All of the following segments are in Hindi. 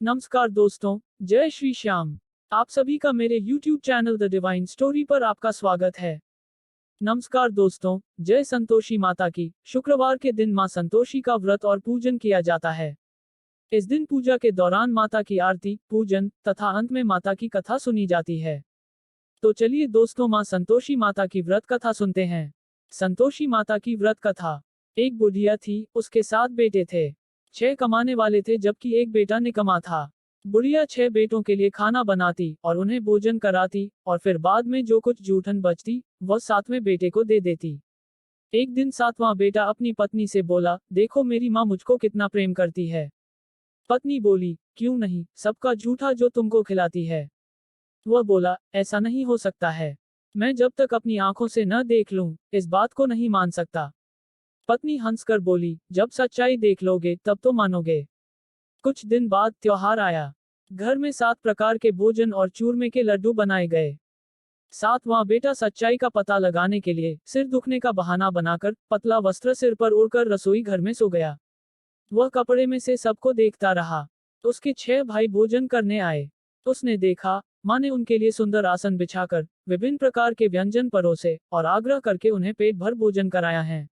नमस्कार दोस्तों, जय श्री श्याम। आप सभी का मेरे YouTube channel the divine story पर आपका स्वागत है। नमस्कार दोस्तों, जय संतोषी माता की। शुक्रवार के दिन मां संतोषी का व्रत और पूजन किया जाता है। इस दिन पूजा के दौरान माता की आरती, पूजन तथा अंत में माता की कथा सुनी जाती है। तो चलिए दोस्तों, मां संतोषी माता की व्रत कथा सुनते हैं। संतोषी माता की व्रत कथा। एक बुढ़िया थी, उसके 7 बेटे थे। 6 कमाने वाले थे जबकि एक बेटा निकम्मा था। बुढ़िया 6 बेटों के लिए खाना बनाती और उन्हें भोजन कराती और फिर बाद में जो कुछ जूठन बचती वह 7वें बेटे को दे देती। एक दिन 7वां बेटा अपनी पत्नी से बोला, देखो मेरी माँ मुझको कितना प्रेम करती है। पत्नी बोली, क्यों नहीं, सबका जूठा जो तुमको खिलाती है। वह बोला, ऐसा नहीं हो सकता है। मैं जब तक अपनी आंखों से न देख लूं, इस बात को नहीं मान सकता। पत्नी हंसकर बोली, जब सच्चाई देख लोगे तब तो मानोगे। कुछ दिन बाद त्योहार आया। घर में 7 प्रकार के भोजन और चूरमे के लड्डू बनाए गए। 7वां बेटा सच्चाई का पता लगाने के लिए सिर दुखने का बहाना बनाकर पतला वस्त्र सिर पर ओढ़कर रसोई घर में सो गया। वह कपड़े में से सबको देखता रहा। उसके 6 भाई भोजन करने आए। उसने देखा, माँ ने उनके लिए सुंदर आसन बिछाकर विभिन्न प्रकार के व्यंजन परोसे और आग्रह करके उन्हें पेट भर भोजन कराया है।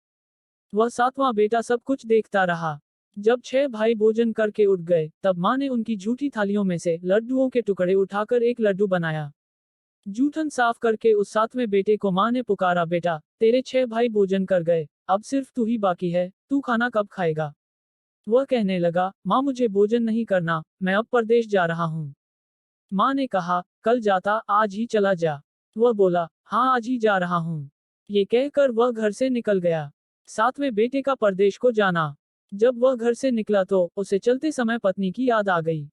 वह 7वां बेटा सब कुछ देखता रहा। जब 6 भाई भोजन करके उठ गए, तब माँ ने उनकी जूठी थालियों में से लड्डुओं के टुकड़े उठाकर एक लड्डू बनाया। जूठन साफ करके उस 7वें बेटे को माँ ने पुकारा, बेटा, तेरे 6 भाई भोजन कर गए, अब सिर्फ तू ही बाकी है, तू खाना कब खाएगा। वह कहने लगा, माँ मुझे भोजन नहीं करना, मैं अब परदेश जा रहा हूँ। माँ ने कहा, कल जाता, आज ही चला जा। वह बोला, हाँ आज ही जा रहा हूँ। ये कहकर वह घर से निकल गया। 7वें बेटे का परदेश को जाना। जब वह घर से निकला तो उसे चलते समय पत्नी की याद आ गई।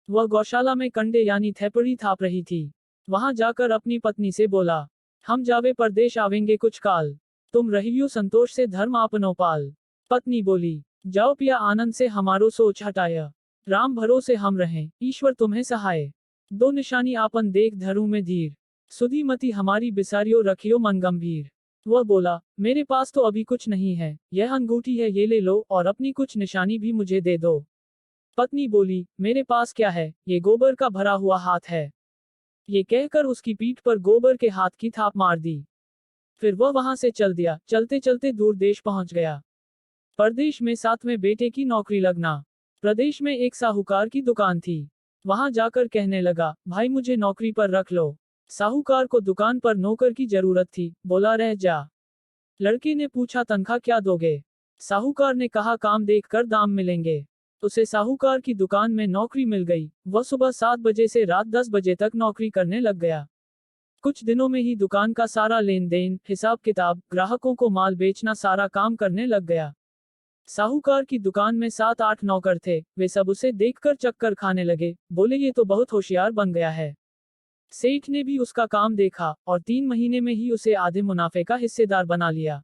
वह गौशाला में कंडे यानी थैपड़ी थाप रही थी। वहां जाकर अपनी पत्नी से बोला, हम जावे परदेश आवेंगे कुछ काल, तुम रहियो संतोष से धर्म आपनो पाल। पत्नी बोली, जाओ पिया आनंद से हमारो सोच हटाया, राम भरोसे हम रहें, ईश्वर तुम्हें सहाय। 2 निशानी आपन देख धरू में धीर, सुधी मति हमारी बिसारियो रखियो मन गंभीर। वह बोला, मेरे पास तो अभी कुछ नहीं है, यह अंगूठी है ये ले लो और अपनी कुछ निशानी भी मुझे दे दो। पत्नी बोली, मेरे पास क्या है, ये गोबर का भरा हुआ हाथ है। ये कहकर उसकी पीठ पर गोबर के हाथ की थाप मार दी। फिर वह वहां से चल दिया। चलते चलते दूर देश पहुंच गया। परदेश में 7वें बेटे की नौकरी लगना। प्रदेश में एक साहूकार की दुकान थी। वहां जाकर कहने लगा, भाई मुझे नौकरी पर रख लो। साहूकार को दुकान पर नौकर की जरूरत थी, बोला रह जा। लड़के ने पूछा, तनख्वाह क्या दोगे। साहूकार ने कहा, काम देखकर दाम मिलेंगे। उसे साहूकार की दुकान में नौकरी मिल गई। वह सुबह 7 बजे से रात 10 बजे तक नौकरी करने लग गया। कुछ दिनों में ही दुकान का सारा लेन देन, हिसाब किताब, ग्राहकों को माल बेचना सारा काम करने लग गया। साहूकार की दुकान में 7-8 नौकर थे। वे सब उसे देखकर चक्कर खाने लगे, बोले ये तो बहुत होशियार बन गया है। सेठ ने भी उसका काम देखा और 3 महीने में ही उसे आधे मुनाफे का हिस्सेदार बना लिया।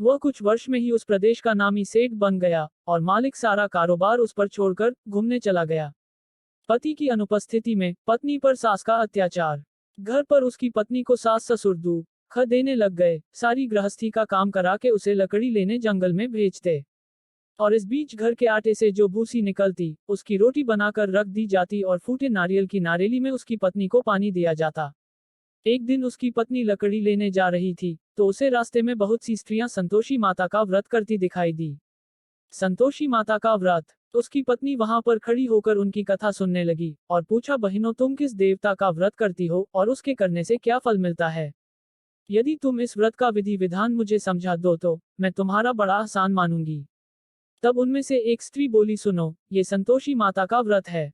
वह कुछ वर्ष में ही उस प्रदेश का नामी सेठ बन गया और मालिक सारा कारोबार उस पर छोड़कर घूमने चला गया। पति की अनुपस्थिति में पत्नी पर सास का अत्याचार। घर पर उसकी पत्नी को सास ससुर दुख देने लग गए। सारी गृहस्थी का काम करा के उसे लकड़ी लेने जंगल में भेजते और इस बीच घर के आटे से जो भूसी निकलती उसकी रोटी बनाकर रख दी जाती और फूटे नारियल की नारेली में उसकी पत्नी को पानी दिया जाता। एक दिन उसकी पत्नी लकड़ी लेने जा रही थी तो उसे रास्ते में बहुत सी स्त्रियां संतोषी माता का व्रत करती दिखाई दी। संतोषी माता का व्रत। उसकी पत्नी वहां पर खड़ी होकर उनकी कथा सुनने लगी और पूछा, बहनों तुम किस देवता का व्रत करती हो और उसके करने से क्या फल मिलता है। यदि तुम इस व्रत का विधि विधान मुझे समझा दो तो मैं तुम्हारा बड़ा आसान मानूंगी। तब उनमें से एक स्त्री बोली, सुनो, ये संतोषी माता का व्रत है।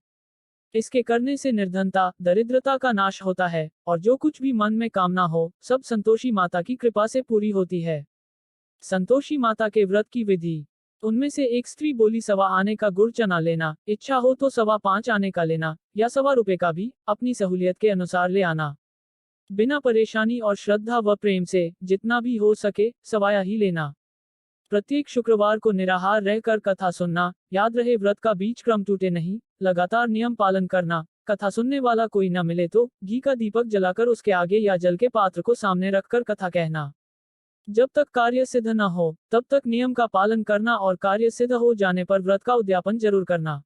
इसके करने से निर्धनता, दरिद्रता का नाश होता है और जो कुछ भी मन में कामना हो सब संतोषी माता की कृपा से पूरी होती है। संतोषी माता के व्रत की विधि। उनमें से एक स्त्री बोली, 1.25 आने का गुड़ चना लेना, इच्छा हो तो 5.25 आने का लेना या 1.25 रुपए का भी, अपनी सहूलियत के अनुसार ले आना। बिना परेशानी और श्रद्धा व प्रेम से जितना भी हो सके सवाया ही लेना। प्रत्येक शुक्रवार को निराहार रहकर कथा सुनना। याद रहे व्रत का बीच क्रम टूटे नहीं, लगातार नियम पालन करना। कथा सुनने वाला कोई न मिले तो घी का दीपक जलाकर उसके आगे या जल के पात्र को सामने रखकर कथा कहना। जब तक कार्य सिद्ध न हो तब तक नियम का पालन करना और कार्य सिद्ध हो जाने पर व्रत का उद्यापन जरूर करना।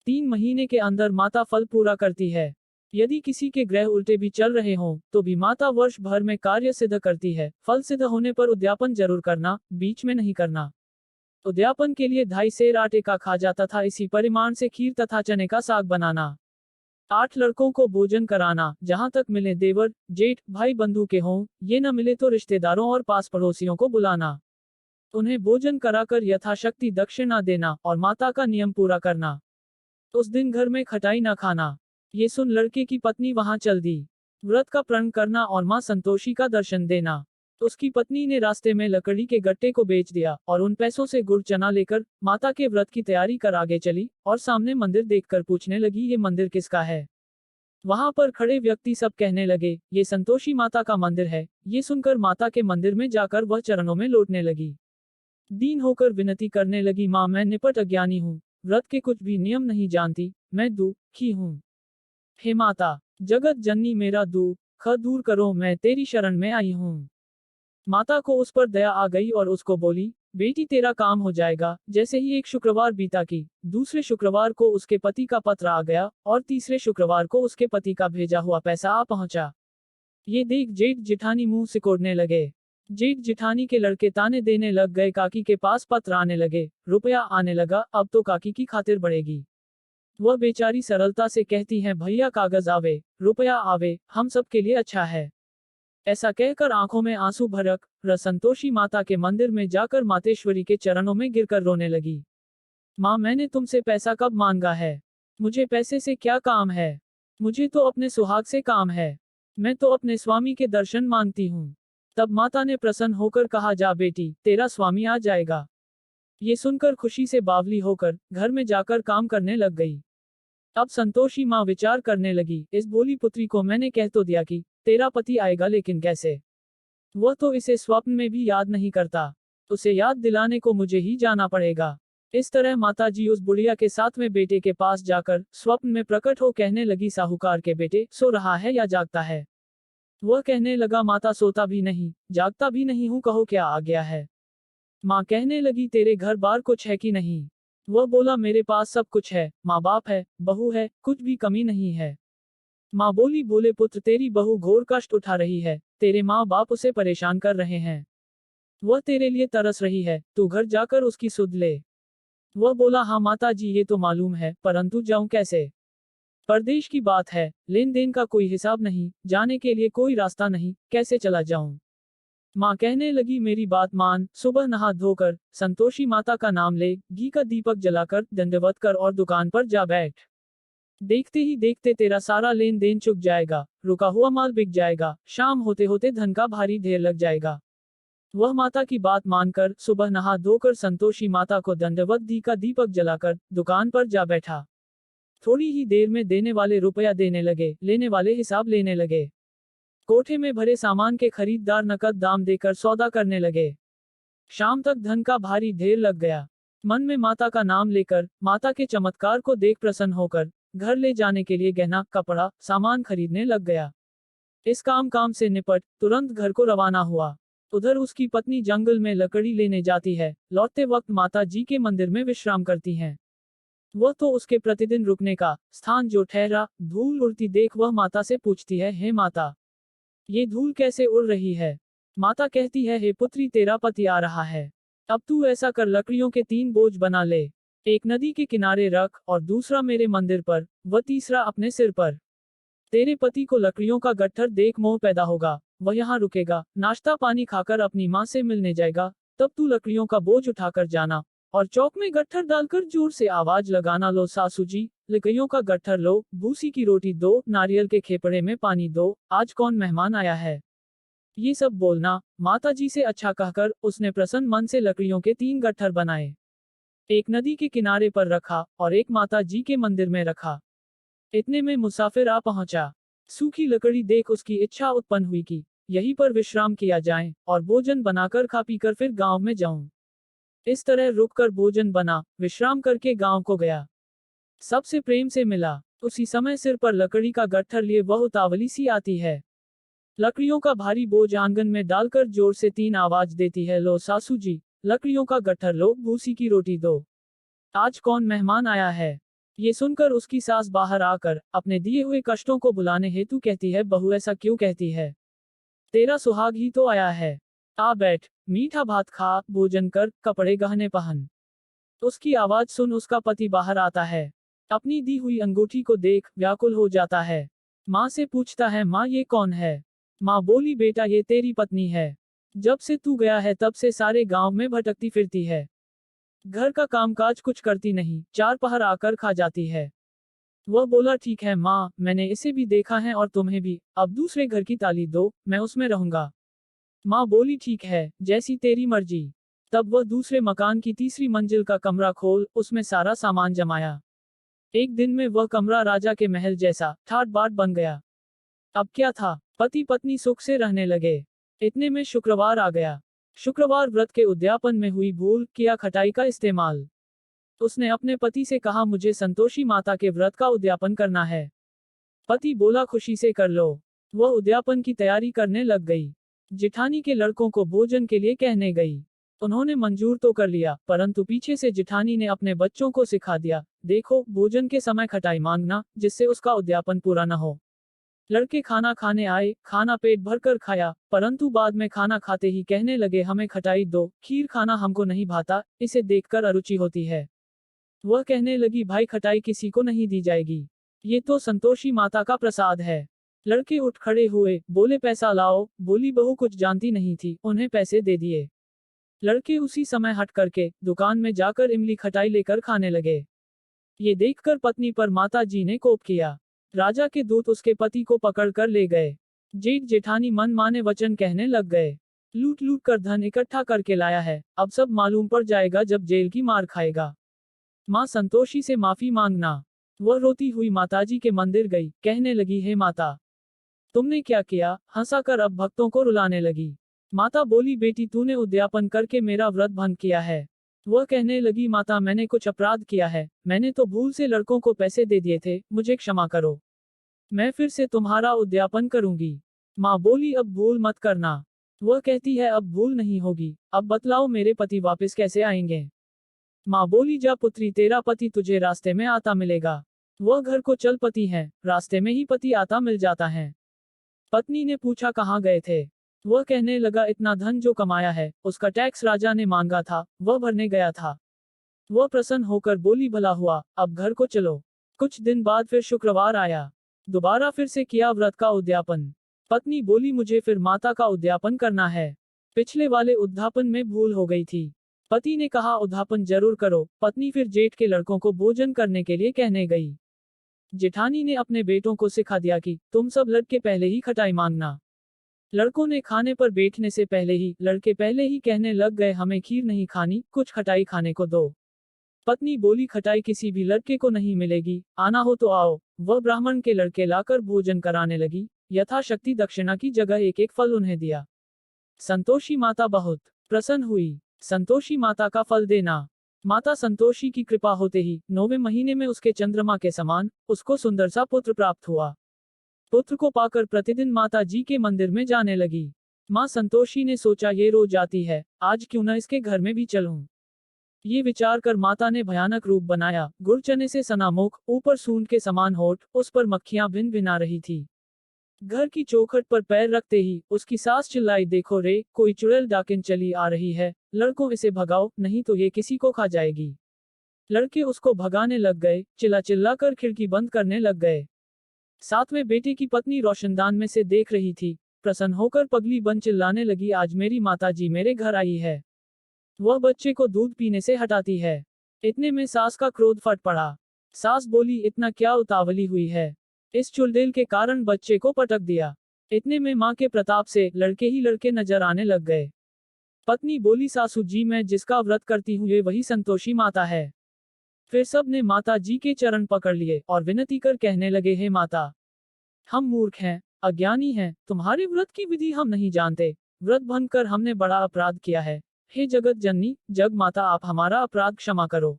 3 महीने के अंदर माता फल पूरा करती है। यदि किसी के ग्रह उल्टे भी चल रहे हों, तो भी माता वर्ष भर में कार्य सिद्ध करती है। फल सिद्ध होने पर उद्यापन जरूर करना, बीच में नहीं करना। उद्यापन के लिए 2.5 सेर आटे का खाजा तथा इसी परिमाण से खीर तथा चने का साग बनाना। 8 लड़कों को भोजन कराना, जहां तक मिले देवर, जेठ, भाई बंधु के हों, ये न मिले तो रिश्तेदारों और पास पड़ोसियों को बुलाना। उन्हें भोजन कराकर यथाशक्ति दक्षिणा देना और माता का नियम पूरा करना। उस दिन घर में खटाई न खाना। ये सुन लड़के की पत्नी वहां चल दी। व्रत का प्रण करना और मां संतोषी का दर्शन देना। उसकी पत्नी ने रास्ते में लकड़ी के गट्टे को बेच दिया और उन पैसों से गुड़ चना लेकर माता के व्रत की तैयारी कर आगे चली और सामने मंदिर देखकर पूछने लगी, ये मंदिर किसका है? वहां पर खड़े व्यक्ति सब कहने लगे, ये संतोषी माता का मंदिर है। ये सुनकर माता के मंदिर में जाकर वह चरणों में लौटने लगी। दीन होकर विनती करने लगी, मां मैं निपट अज्ञानी हूँ, व्रत के कुछ भी नियम नहीं जानती, मैं दुखी हूँ। हे माता, जगत जननी मेरा दुख दूर करो, मैं तेरी शरण में आई हूँ। माता को उस पर दया आ गई और उसको बोली, बेटी तेरा काम हो जाएगा। जैसे ही एक शुक्रवार बीता की, दूसरे शुक्रवार को उसके पति का पत्र आ गया और तीसरे शुक्रवार को उसके पति का भेजा हुआ पैसा आ पहुंचा। ये देख जेठ जिठानी मुंह सिकोड़ने लगे। जेठ जिठानी के लड़के ताने देने लग गए, काकी के पास पत्र आने लगे, रुपया आने लगा, अब तो काकी की खातिर बढ़ेगी। वह बेचारी सरलता से कहती हैं, भैया कागज आवे, रुपया आवे, हम सब के लिए अच्छा है। ऐसा कहकर आंखों में आंसू भरक संतोषी माता के मंदिर में जाकर मातेश्वरी के चरणों में गिरकर रोने लगी। माँ मैंने तुमसे पैसा कब मांगा है? मुझे पैसे से क्या काम है? मुझे तो अपने सुहाग से काम है। मैं तो अपने स्वामी के दर्शन मांगती हूँ। तब माता ने प्रसन्न होकर कहा, जा बेटी, तेरा स्वामी आ जाएगा। ये सुनकर खुशी से बावली होकर घर में जाकर काम करने लग गई। अब संतोषी माँ विचार करने लगी, इस भोली पुत्री को मैंने कह तो दिया कि तेरा पति आएगा, लेकिन कैसे? वह तो इसे स्वप्न में भी याद नहीं करता। उसे याद दिलाने को मुझे ही जाना पड़ेगा। इस तरह माताजी उस बुढ़िया के 7वें बेटे के पास जाकर स्वप्न में प्रकट हो कहने लगी, साहूकार के बेटे, सो रहा है या जागता है? वह कहने लगा, माता सोता भी नहीं, जागता भी नहीं हूँ, कहो क्या आ गया है? माँ कहने लगी, तेरे घर बार कुछ है कि नहीं? वह बोला, मेरे पास सब कुछ है, माँ बाप है, बहू है, कुछ भी कमी नहीं है। माँ बोली, बोले पुत्र, तेरी बहू घोर कष्ट उठा रही है, तेरे माँ बाप उसे परेशान कर रहे हैं। वह तेरे लिए तरस रही है, तू घर जाकर उसकी सुध ले। वह बोला, हाँ माता जी, ये तो मालूम है, परंतु जाऊं कैसे? परदेश की बात है, लेन देन का कोई हिसाब नहीं, जाने के लिए कोई रास्ता नहीं, कैसे चला जाऊं? माँ कहने लगी, मेरी बात मान, सुबह नहा धोकर संतोषी माता का नाम ले, घी का दीपक जलाकर दंडवत कर और दुकान पर जा बैठ। देखते ही देखते तेरा सारा लेन देन चुक जाएगा, रुका हुआ माल बिक जाएगा, शाम होते होते धन का भारी ढेर लग जाएगा। वह माता की बात मानकर सुबह नहा धोकर संतोषी माता को दंडवत घी का दीपक जलाकर दुकान पर जा बैठा। थोड़ी ही देर में देने वाले रुपया देने लगे, लेने वाले हिसाब लेने लगे। कोठे में भरे सामान के खरीददार नकद दाम देकर सौदा करने लगे। शाम तक धन का भारी ढेर लग गया। मन में माता का नाम लेकर माता के चमत्कार को देख प्रसन्न होकर घर ले जाने के लिए गहना कपड़ा सामान खरीदने लग गया। इस काम से निपट तुरंत घर को रवाना हुआ। उधर उसकी पत्नी जंगल में लकड़ी लेने जाती है, लौटते वक्त माता जी के मंदिर में विश्राम करती हैं। वह तो उसके प्रतिदिन रुकने का स्थान जो ठहरा, धूल उड़ती देख वह माता से पूछती है, हे माता, ये धूल कैसे उड़ रही है? माता कहती है, हे पुत्री, तेरा पति आ रहा है। अब तू ऐसा कर, लकड़ियों के 3 बोझ बना ले, एक नदी के किनारे रख और दूसरा मेरे मंदिर पर, व तीसरा अपने सिर पर। तेरे पति को लकड़ियों का गट्ठर देख मोह पैदा होगा, वह यहाँ रुकेगा, नाश्ता पानी खाकर अपनी माँ से मिलने जाएगा। तब तू लकड़ियों का बोझ उठाकर जाना और चौक में गट्ठर डालकर जोर से आवाज लगाना, लो सासू जी, लकड़ियों का गट्ठर लो, भूसी की रोटी दो, नारियल के खेपड़े में पानी दो, आज कौन मेहमान आया है। ये सब बोलना। माता जी से अच्छा कहकर उसने प्रसन्न मन से लकड़ियों के 3 गट्ठर बनाए। एक नदी के किनारे पर रखा और एक माता जी के मंदिर में रखा। इतने में मुसाफिर आ पहुंचा। सूखी लकड़ी देख उसकी इच्छा उत्पन्न हुई कि यहीं पर विश्राम किया जाए और भोजन बनाकर खा पीकर फिर गांव में जाऊं। इस तरह रुककर भोजन बना, विश्राम करके गांव को गया। सबसे प्रेम से मिला। उसी समय सिर पर लकड़ी का गट्ठर लिए वह उतावली सी आती है। लकड़ियों का भारी बोझ आंगन में डालकर जोर से 3 आवाज देती है, लो सासू जी, लकड़ियों का गट्ठर लो, भूसी की रोटी दो, आज कौन मेहमान आया है। ये सुनकर उसकी सास बाहर आकर अपने दिए हुए कष्टों को बुलाने हेतु कहती है, बहू ऐसा क्यों कहती है? तेरा सुहाग ही तो आया है। आ बैठ, मीठा भात खा, भोजन कर, कपड़े गहने पहन। उसकी आवाज सुन उसका पति बाहर आता है। अपनी दी हुई अंगूठी को देख व्याकुल हो जाता है। माँ से पूछता है, माँ ये कौन है? माँ बोली, बेटा ये तेरी पत्नी है। जब से तू गया है तब से सारे गांव में भटकती फिरती है। घर का कामकाज कुछ करती नहीं, चार पहर आकर खा जाती है। वह बोला, ठीक है माँ, मैंने इसे भी देखा है और तुम्हें भी, अब दूसरे घर की ताली दो, मैं उसमें रहूंगा। माँ बोली, ठीक है, जैसी तेरी मर्जी। तब वह दूसरे मकान की तीसरी मंजिल का कमरा खोल उसमें सारा सामान जमाया। एक दिन में वह कमरा राजा के महल जैसा ठाट बाट बन गया। अब क्या था, पति पत्नी सुख से रहने लगे। इतने में शुक्रवार आ गया। शुक्रवार व्रत के उद्यापन में हुई भूल किया खटाई का इस्तेमाल। उसने अपने पति से कहा, मुझे संतोषी माता के व्रत का उद्यापन करना है। पति बोला, खुशी से कर लो। वह उद्यापन की तैयारी करने लग गई। जिठानी के लड़कों को भोजन के लिए कहने गई। उन्होंने मंजूर तो कर लिया, परंतु पीछे से जिठानी ने अपने बच्चों को सिखा दिया, देखो भोजन के समय खटाई मांगना, जिससे उसका उद्यापन पूरा न हो। लड़के खाना खाने आए, खाना पेट भरकर खाया, परंतु बाद में खाना खाते ही कहने लगे, हमें खटाई दो, खीर खाना हमको नहीं भाता, इसे देखकर अरुचि होती है। वह कहने लगी, भाई खटाई किसी को नहीं दी जाएगी, ये तो संतोषी माता का प्रसाद है। लड़के उठ खड़े हुए, बोले पैसा लाओ। बोली बहू कुछ जानती नहीं थी, उन्हें पैसे दे दिए। लड़के उसी समय हट करके दुकान में जाकर इमली खटाई लेकर खाने लगे। ये देखकर पत्नी पर माता जी ने कोप किया। राजा के दूत उसके पति को पकड़कर ले गए। जेठ जेठानी मन माने वचन कहने लग गए। लूट लूट कर धन इकट्ठा करके लाया है, अब सब मालूम पड़ जाएगा जब जेल की मार खाएगा। माँ संतोषी से माफी मांगना। वह रोती हुई माताजी के मंदिर गई, कहने लगी, हे माता, तुमने क्या किया? हंसाकर अब भक्तों को रुलाने लगी। माता बोली, बेटी तूने उद्यापन करके मेरा व्रत भंग किया है। वह कहने लगी, माता मैंने कुछ अपराध किया है, मैंने तो भूल से लड़कों को पैसे दे दिए थे, मुझे क्षमा करो, मैं फिर से तुम्हारा उद्यापन करूंगी। माँ बोली, अब भूल मत करना। वह कहती है, अब भूल नहीं होगी, अब बतलाओ मेरे पति वापस कैसे आएंगे? माँ बोली, जा पुत्री, तेरा पति तुझे रास्ते में आता मिलेगा। वह घर को चल पति है, रास्ते में ही पति आता मिल जाता है। पत्नी ने पूछा, कहाँ गए थे? वह कहने लगा, इतना धन जो कमाया है, उसका टैक्स राजा ने मांगा था, वह भरने गया था। वह प्रसन्न होकर बोली, भला हुआ, अब घर को चलो। कुछ दिन बाद फिर शुक्रवार आया। दोबारा फिर से किया व्रत का उद्यापन। पत्नी बोली, मुझे फिर माता का उद्यापन करना है, पिछले वाले उद्यापन में भूल हो गई थी। पति ने कहा, उद्यापन जरूर करो। पत्नी फिर जेठ के लड़कों को भोजन करने के लिए कहने गई। जेठानी ने अपने बेटों को सिखा दिया कि तुम सब लड़के पहले ही खटाई मांगना। लड़कों ने खाने पर बैठने से पहले ही लड़के पहले ही कहने लग गए, हमें खीर नहीं खानी, कुछ खटाई खाने को दो। पत्नी बोली, खटाई किसी भी लड़के को नहीं मिलेगी, आना हो तो आओ। वह ब्राह्मण के लड़के लाकर भोजन कराने लगी। यथाशक्ति दक्षिणा की जगह एक एक फल उन्हें दिया। संतोषी माता बहुत प्रसन्न हुई। संतोषी माता का फल देना। माता संतोषी की कृपा होते ही 9वें महीने में उसके चंद्रमा के समान उसको सुंदर सा पुत्र प्राप्त हुआ। पुत्र को पाकर प्रतिदिन माता जी के मंदिर में जाने लगी। माँ संतोषी ने सोचा, ये रोज आती है, आज क्यों न इसके घर में भी चलूं। ये विचार कर माता ने भयानक रूप बनाया। गुड़ चने से सना मुख, ऊपर सूंड के समान होठ, उस पर मक्खियां भिन भिना रही थी। घर की चौखट पर पैर रखते ही उसकी सास चिल्लाई, देखो रे, कोई चुड़ैल डाकिन चली आ रही है, लड़कों इसे भगाओ, नहीं तो ये किसी को खा जाएगी। लड़के उसको भगाने लग गए, चिल्ला चिल्ला कर खिड़की बंद करने लग गए। 7वें बेटे की पत्नी रोशनदान में से देख रही थी। प्रसन्न होकर पगली बन चिल्लाने लगी, आज मेरी माता जी मेरे घर आई है, वह बच्चे को दूध पीने से हटाती है। इतने में सास का क्रोध फट पड़ा। सास बोली, इतना क्या उतावली हुई है, इस चुड़ैल के कारण बच्चे को पटक दिया। इतने में माँ के प्रताप से लड़के ही लड़के नजर आने लग गए। पत्नी बोली, सासू जी मैं जिसका व्रत करती हूँ ये वही संतोषी माता है। फिर सब ने माता जी के चरण पकड़ लिए और विनती कर कहने लगे, हे माता, हम मूर्ख हैं, अज्ञानी हैं, तुम्हारे व्रत की विधि हम नहीं जानते, व्रत भंग कर हमने बड़ा अपराध किया है। हे जगत जननी, जग माता, आप हमारा अपराध क्षमा करो।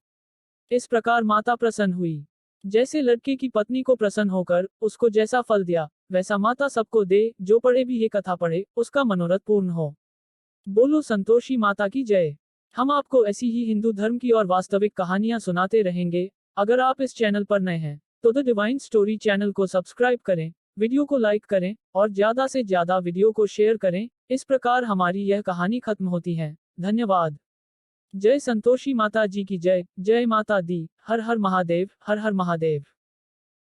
इस प्रकार माता प्रसन्न हुई। जैसे लड़के की पत्नी को प्रसन्न होकर उसको जैसा फल दिया, वैसा माता सबको दे, जो पढ़े भी ये कथा पढ़े, उसका मनोरथ पूर्ण हो। बोलो संतोषी माता की जय। हम आपको ऐसी ही हिंदू धर्म की और वास्तविक कहानियां सुनाते रहेंगे। अगर आप इस चैनल पर नए हैं तो द डिवाइन स्टोरी चैनल को सब्सक्राइब करें, वीडियो को लाइक करें और ज्यादा से ज्यादा वीडियो को शेयर करें। इस प्रकार हमारी यह कहानी खत्म होती है। धन्यवाद। जय संतोषी माता जी की जय। जय माता दी। हर हर महादेव। हर हर महादेव।